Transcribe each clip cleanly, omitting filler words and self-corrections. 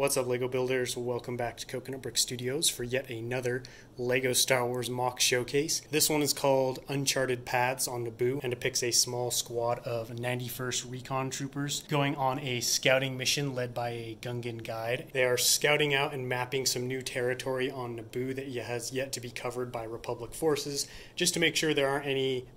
What's up, Lego builders? Welcome back to Coconut Brick Studios for yet another Lego Star Wars mock showcase. This one is called Uncharted Paths on Naboo and depicts a small squad of 91st recon troopers going on a scouting mission led by a Gungan guide. They are scouting out and mapping some new territory on Naboo that has yet to be covered by Republic forces, just to make sure there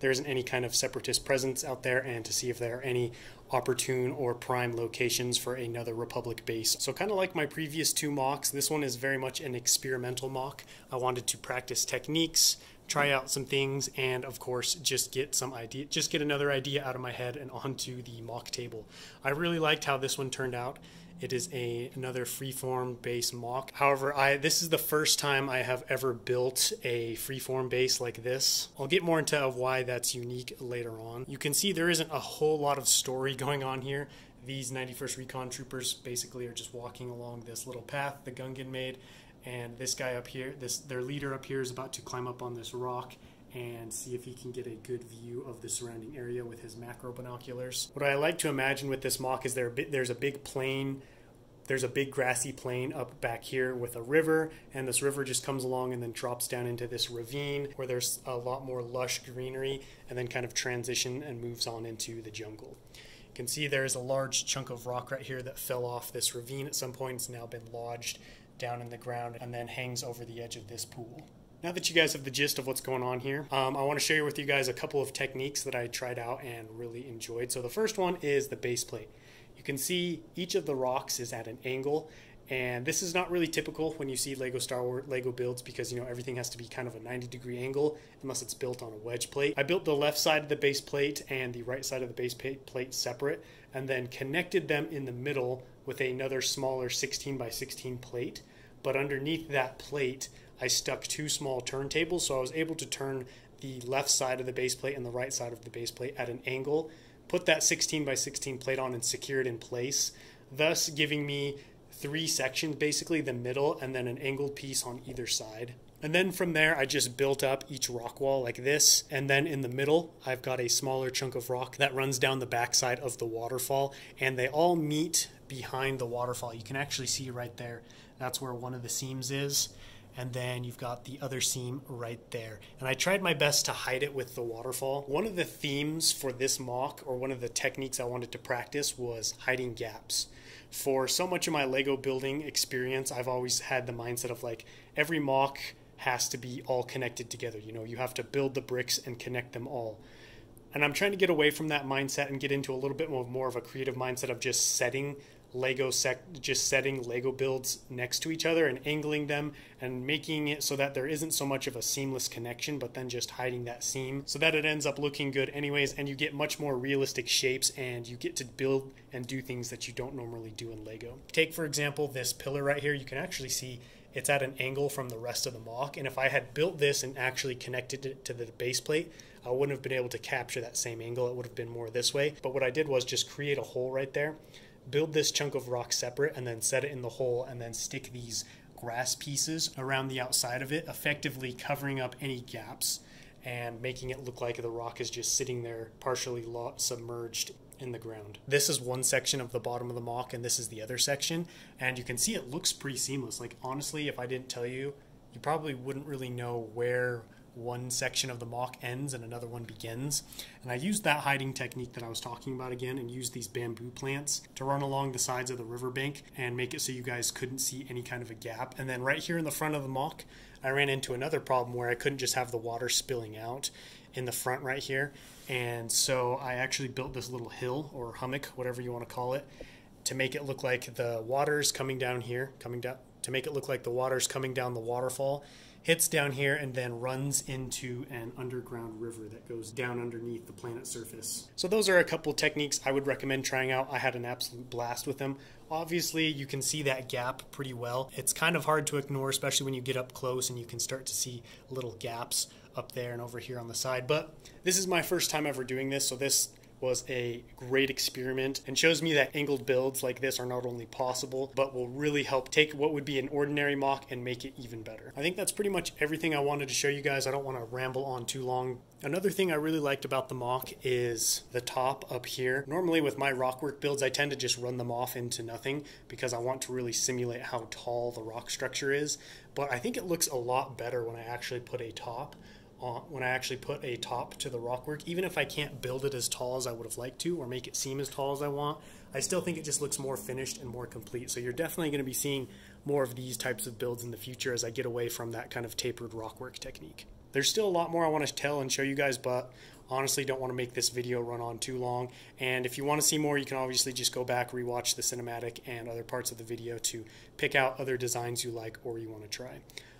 isn't any kind of separatist presence out there, and to see if there are any opportune or prime locations for another Republic base. So kind of like my previous two mocks, this one is very much an experimental mock. I wanted to practice techniques, try out some things, and of course just get another idea out of my head and onto the mock table. I really liked how this one turned out. It is another freeform base mock. However, this is the first time I have ever built a freeform base like this. I'll get more into why that's unique later on. You can see there isn't a whole lot of story going on here. These 91st Recon Troopers basically are just walking along this little path the Gungan made, and this guy up here, their leader up here, is about to climb up on this rock and see if he can get a good view of the surrounding area with his macro binoculars. What I like to imagine with this mock is there's a big plain, there's a big grassy plain up back here with a river, and this river just comes along and then drops down into this ravine where there's a lot more lush greenery, and then kind of transition and moves on into the jungle. You can see there's a large chunk of rock right here that fell off this ravine at some point. It's now been lodged down in the ground and then hangs over the edge of this pool. Now that you guys have the gist of what's going on here, I want to share with you guys a couple of techniques that I tried out and really enjoyed. So the first one is the base plate. You can see each of the rocks is at an angle, and this is not really typical when you see Lego Star Wars Lego builds, because everything has to be kind of a 90-degree angle unless it's built on a wedge plate. I built the left side of the base plate and the right side of the base plate separate, and then connected them in the middle with another smaller 16 by 16 plate. But underneath that plate, I stuck two small turntables, so I was able to turn the left side of the base plate and the right side of the base plate at an angle, put that 16 by 16 plate on and secure it in place, thus giving me three sections, basically the middle and then an angled piece on either side. And then from there, I just built up each rock wall like this, and then in the middle, I've got a smaller chunk of rock that runs down the backside of the waterfall, and they all meet behind the waterfall. You can actually see right there, that's where one of the seams is. And then you've got the other seam right there. And I tried my best to hide it with the waterfall. One of the themes for this mock, or one of the techniques I wanted to practice, was hiding gaps. For so much of my Lego building experience, I've always had the mindset of like, every mock has to be all connected together. You have to build the bricks and connect them all. And I'm trying to get away from that mindset and get into a little bit more of a creative mindset of just setting Lego builds next to each other and angling them and making it so that there isn't so much of a seamless connection, but then just hiding that seam so that it ends up looking good anyways, and you get much more realistic shapes, and you get to build and do things that you don't normally do in Lego. Take, for example, this pillar right here. You can actually see it's at an angle from the rest of the mock, and if I had built this and actually connected it to the base plate, I wouldn't have been able to capture that same angle. It would have been more this way. But what I did was just create a hole right there, build this chunk of rock separate, and then set it in the hole, and then stick these grass pieces around the outside of it, effectively covering up any gaps and making it look like the rock is just sitting there partially submerged in the ground. This is one section of the bottom of the mock, and this is the other section, and you can see it looks pretty seamless. Like, honestly, if I didn't tell you, you probably wouldn't really know where one section of the mock ends and another one begins. And I used that hiding technique that I was talking about again, and used these bamboo plants to run along the sides of the riverbank and make it so you guys couldn't see any kind of a gap. And then right here in the front of the mock, I ran into another problem where I couldn't just have the water spilling out in the front right here. And so I actually built this little hill, or hummock, whatever you want to call it, to make it look like the water's coming down here, to make it look like the water's coming down the waterfall, hits down here, and then runs into an underground river that goes down underneath the planet's surface. So those are a couple techniques I would recommend trying out. I had an absolute blast with them. Obviously, you can see that gap pretty well. It's kind of hard to ignore, especially when you get up close and you can start to see little gaps up there and over here on the side. But this is my first time ever doing this, so this was a great experiment and shows me that angled builds like this are not only possible, but will really help take what would be an ordinary mock and make it even better. I think that's pretty much everything I wanted to show you guys. I don't want to ramble on too long Another thing I really liked about the Moc is the top up here. Normally with my rockwork builds, I tend to just run them off into nothing because I want to really simulate how tall the rock structure is. But I think it looks a lot better when I actually put a top to the rockwork. Even if I can't build it as tall as I would have liked to or make it seem as tall as I want, I still think it just looks more finished and more complete. So you're definitely going to be seeing more of these types of builds in the future as I get away from that kind of tapered rockwork technique. There's still a lot more I want to tell and show you guys, but honestly don't want to make this video run on too long. And if you want to see more, you can obviously just go back, rewatch the cinematic and other parts of the video to pick out other designs you like or you want to try.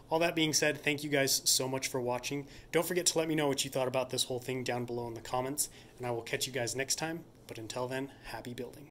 All that being said, thank you guys so much for watching. Don't forget to let me know what you thought about this whole thing down below in the comments, and I will catch you guys next time. But until then, happy building.